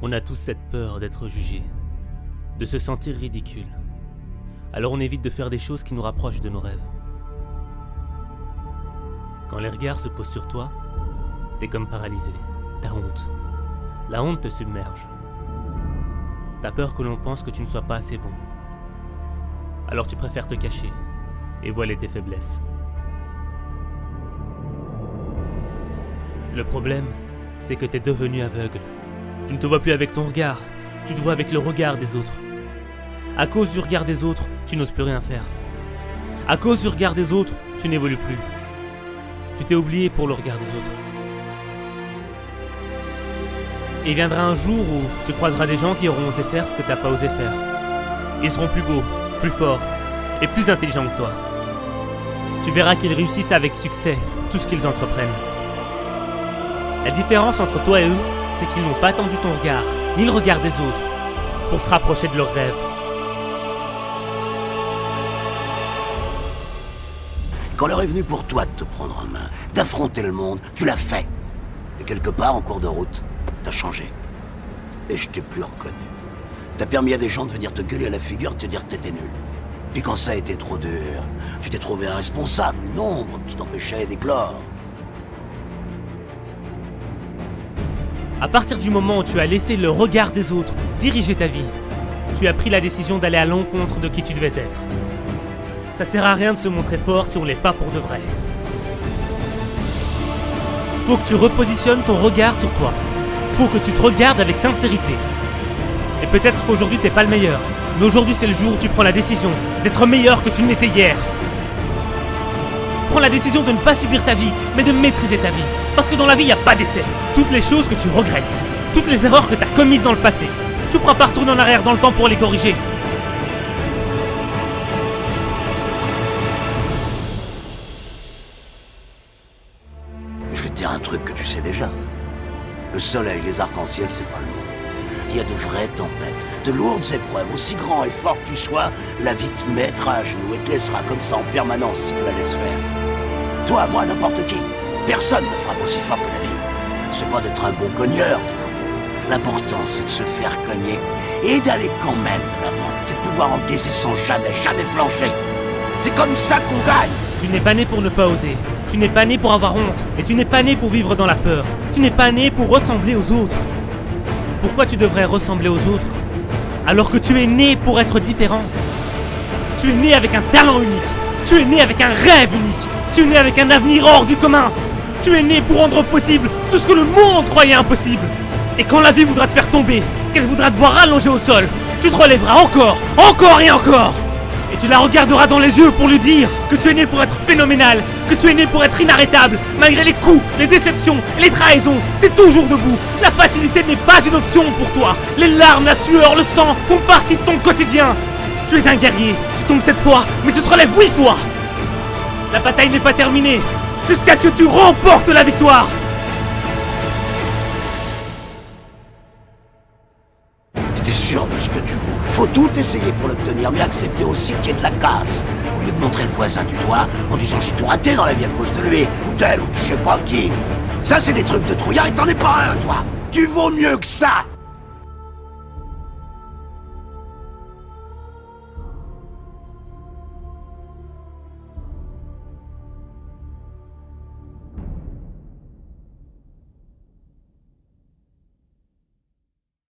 On a tous cette peur d'être jugé, de se sentir ridicule. Alors on évite de faire des choses qui nous rapprochent de nos rêves. Quand les regards se posent sur toi, t'es comme paralysé, t'as honte. La honte te submerge. T'as peur que l'on pense que tu ne sois pas assez bon. Alors tu préfères te cacher et voiler tes faiblesses. Le problème, c'est que t'es devenu aveugle. Tu ne te vois plus avec ton regard, tu te vois avec le regard des autres. À cause du regard des autres, tu n'oses plus rien faire. À cause du regard des autres, tu n'évolues plus. Tu t'es oublié pour le regard des autres. Et viendra un jour où tu croiseras des gens qui auront osé faire ce que t'as pas osé faire. Ils seront plus beaux, plus forts et plus intelligents que toi. Tu verras qu'ils réussissent avec succès tout ce qu'ils entreprennent. La différence entre toi et eux, c'est qu'ils n'ont pas attendu ton regard, ni le regard des autres, pour se rapprocher de leurs rêves. Quand l'heure est venue pour toi de te prendre en main, d'affronter le monde, tu l'as fait. Et quelque part, en cours de route, t'as changé. Et je t'ai plus reconnu. T'as permis à des gens de venir te gueuler à la figure et te dire que t'étais nul. Puis quand ça a été trop dur, tu t'es trouvé un responsable, une ombre qui t'empêchait d'éclore. À partir du moment où tu as laissé le regard des autres diriger ta vie, tu as pris la décision d'aller à l'encontre de qui tu devais être. Ça sert à rien de se montrer fort si on l'est pas pour de vrai. Faut que tu repositionnes ton regard sur toi. Faut que tu te regardes avec sincérité. Et peut-être qu'aujourd'hui t'es pas le meilleur, mais aujourd'hui c'est le jour où tu prends la décision d'être meilleur que tu ne l'étais hier. Prends la décision de ne pas subir ta vie, mais de maîtriser ta vie. Parce que dans la vie, il n'y a pas d'essai. Toutes les choses que tu regrettes, toutes les erreurs que tu as commises dans le passé, tu ne pourras pas retourner en arrière dans le temps pour les corriger. Je vais te dire un truc que tu sais déjà. Le soleil, les arcs-en-ciel, c'est pas le monde. Il y a de vraies tempêtes, de lourdes épreuves. Aussi grand et fort que tu sois, la vie te mettra à genoux et te laissera comme ça en permanence si tu la laisses faire. Toi, moi, n'importe qui. Personne ne frappe aussi fort que la vie. C'est pas d'être un bon cogneur qui compte. L'important, c'est de se faire cogner et d'aller quand même de l'avant. C'est de pouvoir encaisser sans jamais flancher. C'est comme ça qu'on gagne. Tu n'es pas né pour ne pas oser. Tu n'es pas né pour avoir honte. Et tu n'es pas né pour vivre dans la peur. Tu n'es pas né pour ressembler aux autres. Pourquoi tu devrais ressembler aux autres alors que tu es né pour être différent? Tu es né avec un talent unique. Tu es né avec un rêve unique. Tu es né avec un avenir hors du commun. Tu es né pour rendre possible tout ce que le monde croyait impossible. Et quand la vie voudra te faire tomber, qu'elle voudra te voir allongé au sol, tu te relèveras encore et encore. Et tu la regarderas dans les yeux pour lui dire que tu es né pour être phénoménal, que tu es né pour être inarrêtable. Malgré les coups, les déceptions, les trahisons, t'es toujours debout. La facilité n'est pas une option pour toi. Les larmes, la sueur, le sang font partie de ton quotidien. Tu es un guerrier, tu tombes 7 fois, mais tu te relèves 8 fois. La bataille n'est pas terminée, jusqu'à ce que tu remportes la victoire. T'es sûr de ce que tu vaux. Faut tout essayer pour l'obtenir, mais accepter aussi qu'il y ait de la casse. Au lieu de montrer le voisin du doigt en disant j'ai tout raté dans la vie à cause de lui, ou d'elle, ou je sais pas qui. Ça, c'est des trucs de trouillard et t'en es pas un, toi. Tu vaux mieux que ça.